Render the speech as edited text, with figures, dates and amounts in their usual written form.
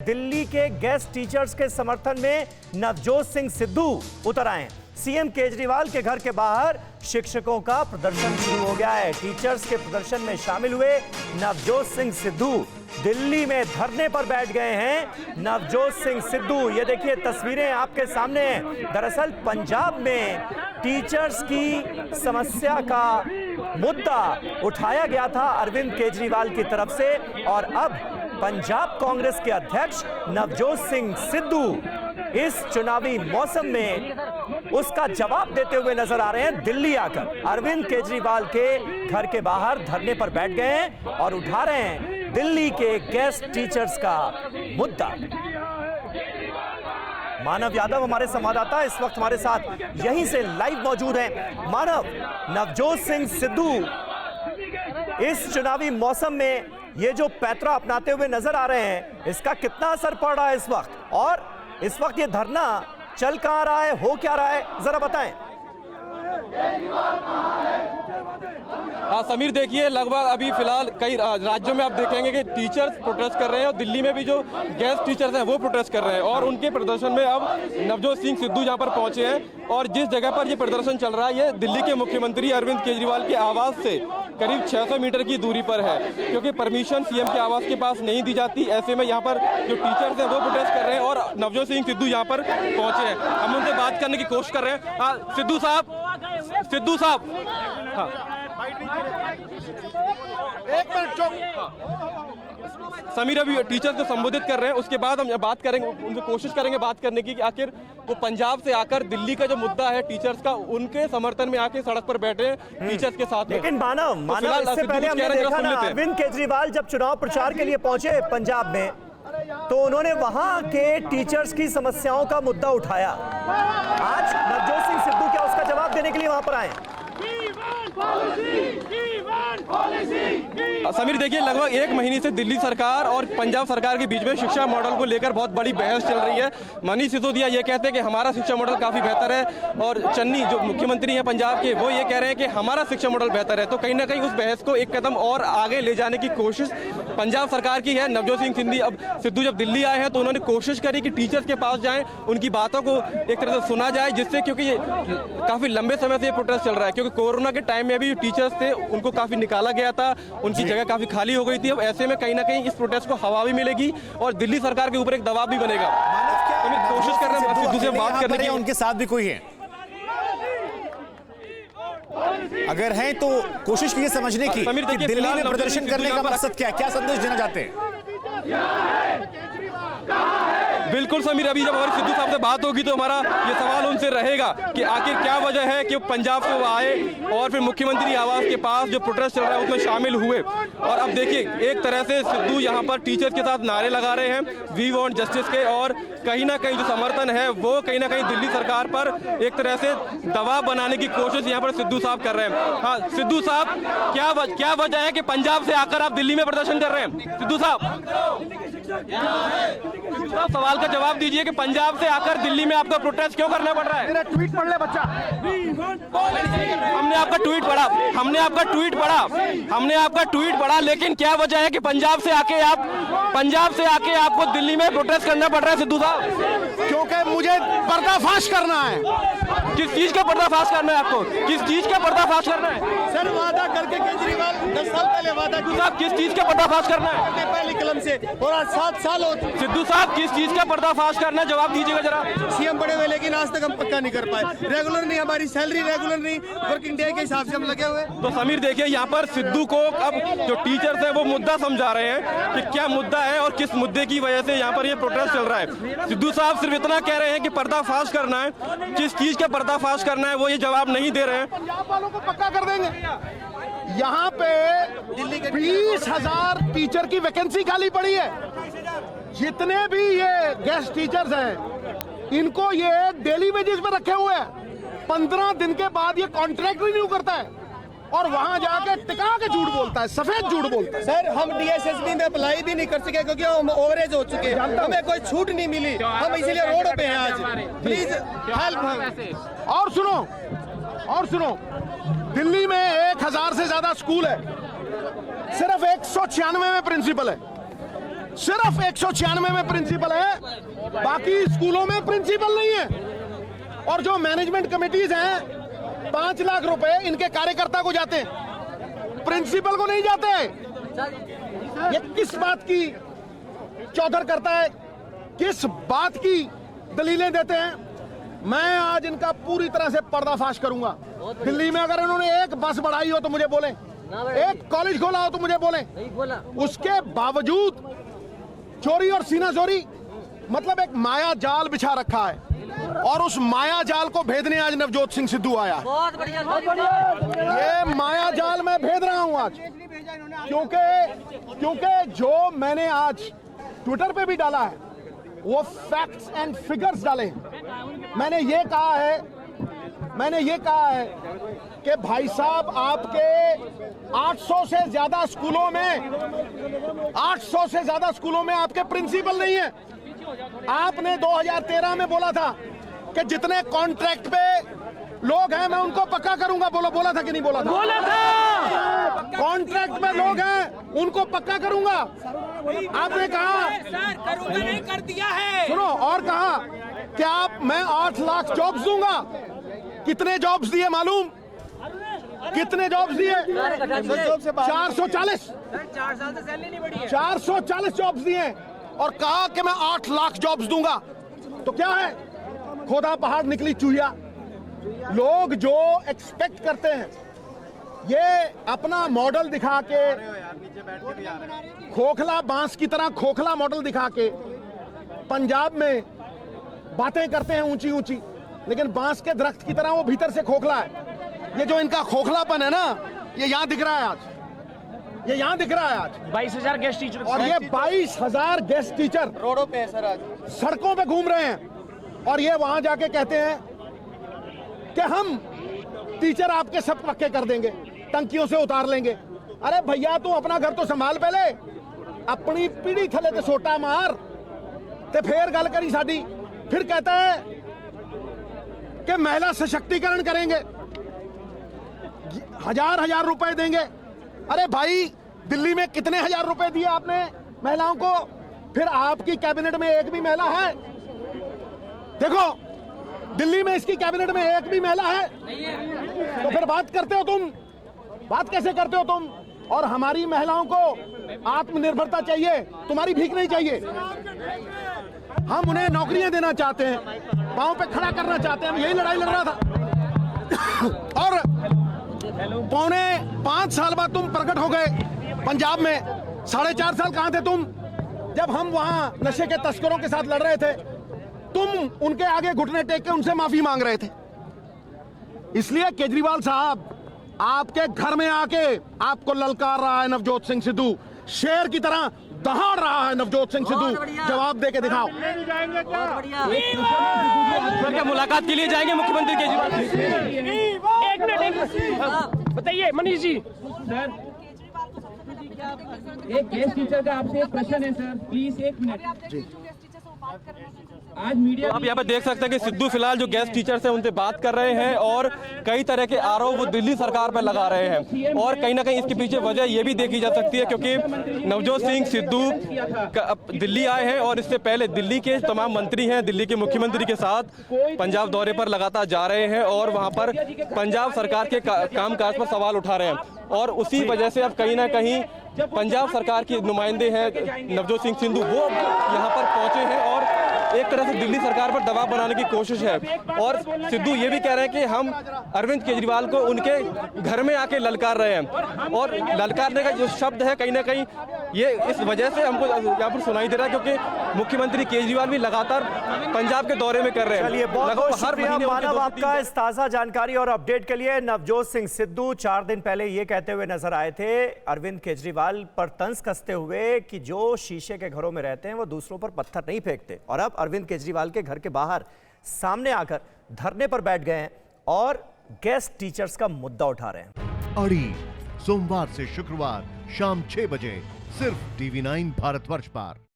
दिल्ली के guest teachers के समर्थन में नवजोत सिंह सिद्धू उतर आए। सीएम केजरीवाल के घर के बाहर शिक्षकों का प्रदर्शन शुरू हो गया है। टीचर्स के प्रदर्शन में शामिल हुए नवजोत सिंह सिद्धू दिल्ली में धरने पर बैठ गए हैं। नवजोत सिंह सिद्धू, ये देखिए तस्वीरें आपके सामने हैं। दरअसल पंजाब में टीचर्स की समस्या का मुद्दा उठाया गया था अरविंद केजरीवाल की तरफ से, और अब पंजाब कांग्रेस के अध्यक्ष नवजोत सिंह सिद्धू इस चुनावी मौसम में उसका जवाब देते हुए नजर आ रहे हैं। दिल्ली आकर अरविंद केजरीवाल के घर के बाहर धरने पर बैठ गए हैं और उठा रहे हैं दिल्ली के गेस्ट टीचर्स का मुद्दा। मानव यादव हमारे संवाददाता इस वक्त हमारे साथ यहीं से लाइव मौजूद हैं। मानव, नवजोत सिंह सिद्धू इस चुनावी मौसम में ये जो पैतरा अपनाते हुए नजर आ रहे हैं, इसका कितना असर पड़ रहा है इस वक्त, और इस वक्त ये धरना चल कहां रहा है, हो क्या रहा है, जरा बताएं। समीर, देखिए लगभग अभी फिलहाल कई राज्यों में आप देखेंगे कि टीचर्स प्रोटेस्ट कर रहे हैं और दिल्ली में भी जो गेस्ट टीचर्स हैं वो प्रोटेस्ट कर रहे हैं, और उनके प्रदर्शन में अब नवजोत सिंह सिद्धू यहाँ पर पहुंचे हैं। और जिस जगह पर ये प्रदर्शन चल रहा है ये दिल्ली के मुख्यमंत्री अरविंद केजरीवाल के आवास से करीब 600 मीटर की दूरी पर है, क्योंकि परमिशन सीएम के आवास के पास नहीं दी जाती। ऐसे में यहाँ पर जो टीचर्स हैं वो प्रोटेस्ट कर रहे हैं और नवजोत सिंह सिद्धू यहाँ पर पहुंचे हैं। हम उनसे बात करने की कोशिश कर रहे हैं। सिद्धू साहब, हाँ, एक मिनट चुप। समीर अभी टीचर्स को संबोधित कर रहे हैं, उसके बाद हम बात करेंगे, उनसे कोशिश करेंगे बात करने की कि आखिर वो पंजाब से आकर दिल्ली का जो मुद्दा है टीचर्स का, उनके समर्थन में आके सड़क पर बैठे टीचर्स के साथ। लेकिन मानव इससे पहले हमने देखा ना, अरविंद केजरीवाल जब चुनाव प्रचार के लिए पहुंचे पंजाब में, तो उन्होंने वहां के टीचर्स की समस्याओं का मुद्दा उठाया। आज नवजोत सिंह सिद्धू क्या उसका जवाब देने के लिए वहां पर आए? समीर, देखिए लगभग 1 महीने से दिल्ली सरकार और पंजाब सरकार के बीच में शिक्षा मॉडल को लेकर बहुत बड़ी बहस चल रही है। मनीष सिसोदिया ये कहते हैं कि हमारा शिक्षा मॉडल काफी बेहतर है, और चन्नी जो मुख्यमंत्री हैं पंजाब के, वो ये कह रहे हैं कि हमारा शिक्षा मॉडल बेहतर है। तो कहीं ना कहीं उस बहस को एक कदम और आगे ले जाने की कोशिश पंजाब सरकार की है। नवजोत सिंह सिद्धू जब दिल्ली आए हैं तो उन्होंने कोशिश करी कि टीचर्स के पास जाएं, उनकी बातों को एक तरह से सुना जाए, जिससे, क्योंकि काफी लंबे समय से ये प्रोटेस्ट चल रहा है, क्योंकि कोरोना के टाइम में भी टीचर्स थे उनको काफी निकाला गया था, उनकी जगह काफी खाली हो गई थी। अब ऐसे में कहीं ना कहीं इस प्रोटेस्ट को हवा भी मिलेगी और दिल्ली सरकार के ऊपर एक दबाव भी बनेगा। तो कोशिश कर रहे हैं सिद्धू से बात करने की। उनके साथ भी कोई है? अगर है तो कोशिश कीजिए समझने की कि दिल्ली में प्रदर्शन करने का मकसद क्या है, क्या संदेश देना चाहते हैं? बिल्कुल समीर, अभी जब हमारी सिद्धू साहब से बात होगी तो हमारा ये सवाल उनसे रहेगा कि आखिर क्या वजह है कि पंजाब से वो आए और फिर मुख्यमंत्री आवास के पास जो प्रोटेस्ट चल रहा है उसमें शामिल हुए। और अब देखिए एक तरह से सिद्धू यहाँ पर टीचर्स के साथ नारे लगा रहे हैं, वी वांट जस्टिस के, और कहीं ना कहीं जो समर्थन है वो कहीं ना कहीं दिल्ली सरकार पर एक तरह से दबाव बनाने की कोशिश यहाँ पर सिद्धू साहब कर रहे हैं। हाँ सिद्धू साहब, क्या वजह है कि पंजाब से आकर आप दिल्ली में प्रदर्शन कर रहे हैं? सिद्धू साहब सवाल का जवाब दीजिए कि पंजाब से आकर दिल्ली में आपका प्रोटेस्ट क्यों करना पड़ रहा है? मेरा ट्वीट पढ़ ले बच्चा। हमने आपका ट्वीट पढ़ा, लेकिन क्या वजह है कि पंजाब से आके आपको दिल्ली में प्रोटेस्ट करना पड़ रहा है सिद्धू साहब? क्योंकि मुझे पर्दाफाश करना है। किस चीज का पर्दाफाश करना है आपको? किस चीज का पर्दाफाश करना है? सर वादा करके केजरीवाल 10 साल पहले वादा किया। साहब किस चीज का पर्दाफाश करना है? पहली कलम से, और आज 7 साल हो चुके। सिद्धू साहब किस चीज का पर्दाफाश करना है, जवाब दीजिएगा जरा। सीएम बड़े हुए लेकिन आज तक हम पक्का नहीं कर पाए। रेगुलर नहीं, हमारी सैलरी रेगुलर नहीं, वर्किंग डे के हिसाब से हम लगे हुए। तो समीर देखिए यहाँ पर सिद्धू को अब जो टीचर्स है वो मुद्दा समझा रहे हैं कि क्या मुद्दा है और किस मुद्दे की वजह से यहाँ पर ये प्रोटेस्ट चल रहा है। सिद्धू साहब सिर्फ इतना कह रहे हैं कि पर्दाफाश करना है, किस चीज का पर्दाफाश करना है वो ये जवाब नहीं दे रहे हैं। पंजाब वालों को पक्का कर देंगे। यहाँ पे 20,000 टीचर की वैकेंसी खाली पड़ी है। जितने भी ये गेस्ट टीचर्स हैं इनको ये डेली वेजेस पे रखे हुए हैं। 15 दिन के बाद ये कॉन्ट्रैक्ट रिन्यू करता है और वहां जाके टिका के झूठ बोलता है, सफेद झूठ बोलता है। सर हम डीएसएसबी में अप्लाई भी नहीं कर सके क्योंकि हम ओवरेज हो चुके हैं, हमें कोई छूट नहीं मिली, हम इसीलिए रोड पे हैं आज। Please help. और सुनो, दिल्ली में 1000 से ज्यादा स्कूल है, सिर्फ 196 में प्रिंसिपल है। सिर्फ 196 में प्रिंसिपल है, बाकी स्कूलों में प्रिंसिपल नहीं है। और जो मैनेजमेंट कमेटीज हैं, 5 लाख रुपए इनके कार्यकर्ता को जाते हैं, प्रिंसिपल को नहीं जाते। ये किस बात की चौधर करता है, किस बात की दलीलें देते हैं? मैं आज इनका पूरी तरह से पर्दाफाश करूंगा। दिल्ली में अगर इन्होंने एक बस बढ़ाई हो तो मुझे बोलें, एक कॉलेज खोला हो तो मुझे बोलें, उसके बावजूद चोरी और सीना चोरी, मतलब एक माया जाल बिछा रखा है और उस माया जाल को भेदने आज नवजोत सिंह सिद्धू आया। ये माया जाल मैं भेद रहा हूं आज, क्योंकि जो मैंने आज ट्विटर पे भी डाला है वो फैक्ट्स एंड फिगर्स डाले हैं। मैंने ये कहा है कि भाई साहब, आपके 800 से ज्यादा स्कूलों में आपके प्रिंसिपल नहीं है। आपने 2013 में बोला था कि जितने कॉन्ट्रैक्ट पे लोग हैं मैं उनको पक्का करूंगा। बोला था कि नहीं बोला था? बोला था। कॉन्ट्रैक्ट में लोग हैं उनको पक्का करूंगा। आपने कहा नहीं कर दिया है। सुनो, और कहा कि मैं 8 लाख जॉब्स दूंगा। कितने जॉब्स दिए मालूम? कितने जॉब्स दिए? 440। 4 साल से सैलरी नहीं बढ़ी है। 440 जॉब्स दिए और कहा कि मैं 8 लाख जॉब्स दूंगा। तो क्या है? खोदा पहाड़ निकली चूहिया। लोग जो एक्सपेक्ट करते हैं, ये अपना मॉडल दिखा के, खोखला बांस की तरह खोखला मॉडल दिखा के पंजाब में बातें करते हैं ऊंची ऊंची, लेकिन बांस के दरख्त की तरह वो भीतर से खोखला है। ये जो इनका खोखलापन है ना, ये यहां दिख रहा है आज। ये यहां दिख रहा है आज। 22,000 गेस्ट टीचर, और ये 22,000 गेस्ट टीचर रोडों पे है सर, आज सड़कों पे घूम रहे हैं और ये वहां जाके कहते हैं कि हम टीचर आपके सब पक्के कर देंगे, टंकियों से उतार लेंगे। अरे भैया, तू अपना घर तो संभाल पहले, अपनी पीढ़ी थले ते सोटा मार ते फिर गल करी साडी। फिर कहता है कि महिला सशक्तिकरण करेंगे, 1000 रुपए देंगे। अरे भाई, दिल्ली में कितने 1000 रुपए दिए आपने महिलाओं को? फिर आपकी कैबिनेट में एक भी महिला है? देखो, दिल्ली में इसकी कैबिनेट में एक भी महिला है? तो फिर बात करते हो तुम, बात कैसे करते हो तुम? और हमारी महिलाओं को आत्मनिर्भरता चाहिए, तुम्हारी भीख नहीं चाहिए। हम उन्हें नौकरियां देना चाहते हैं, पांव पे खड़ा करना चाहते हैं। हम यही लड़ाई लड़ रहा था। और 5.25 साल बाद तुम प्रकट हो गए पंजाब में। 4.5 साल कहां थे तुम जब हम वहां नशे के तस्करों के साथ लड़ रहे थे? तुम उनके आगे घुटने टेक के उनसे माफी मांग रहे थे। इसलिए केजरीवाल साहब, आपके घर में आके आपको ललकार रहा है नवजोत सिंह सिद्धू, शेर की तरह दहाड़ रहा है नवजोत सिंह सिद्धू। जवाब दे के दिखाओ। क्या मुलाकात के लिए जाएंगे मुख्यमंत्री केजरीवाल? एक मिनट बताइए मनीष जी। एक गेस्ट टीचर का आपसे एक प्रश्न है सर, प्लीज 1 मिनट। आज मीडिया आप यहाँ पे देख सकते हैं कि सिद्धू फिलहाल जो गेस्ट टीचर्स हैं उनसे बात कर रहे हैं और कई तरह के आरोप वो दिल्ली सरकार पर लगा रहे हैं। और कहीं ना कहीं इसके पीछे वजह ये भी देखी जा सकती है क्योंकि नवजोत सिंह सिद्धू दिल्ली आए हैं और इससे पहले दिल्ली के तमाम मंत्री हैं दिल्ली के मुख्यमंत्री के साथ पंजाब दौरे पर लगातार जा रहे हैं और वहाँ पर पंजाब सरकार के कामकाज पर सवाल उठा रहे हैं। और उसी वजह से अब कहीं ना कहीं पंजाब सरकार के नुमाइंदे हैं नवजोत सिंह सिद्धू, वो यहाँ पर पहुंचे हैं और एक तरह से दिल्ली सरकार पर दबाव बनाने की कोशिश है। और सिद्धू ये भी कह रहे हैं कि हम अरविंद केजरीवाल को उनके घर में आके ललकार रहे हैं। और ललकारने का जो शब्द है कहीं ना कहीं ये इस वजह से हमको यहाँ पर सुनाई दे रहा है क्योंकि मुख्यमंत्री केजरीवाल भी लगातार पंजाब के दौरे में कर रहे हैं। चलिए, बहुत शुक्रिया मानव आपका इस ताजा जानकारी और अपडेट के लिए। नवजोत सिंह सिद्धू 4 दिन पहले ये कहते हुए नजर आए थे अरविंद केजरीवाल पर तंज कसते हुए कि जो शीशे के घरों में रहते हैं वो दूसरों पर पत्थर नहीं फेंकते। और अब अरविंद केजरीवाल के घर के बाहर सामने आकर धरने पर बैठ गए हैं और गेस्ट टीचर्स का मुद्दा उठा रहे हैं। अड़ी सोमवार से शुक्रवार शाम 6 बजे सिर्फ TV9 भारतवर्ष पर।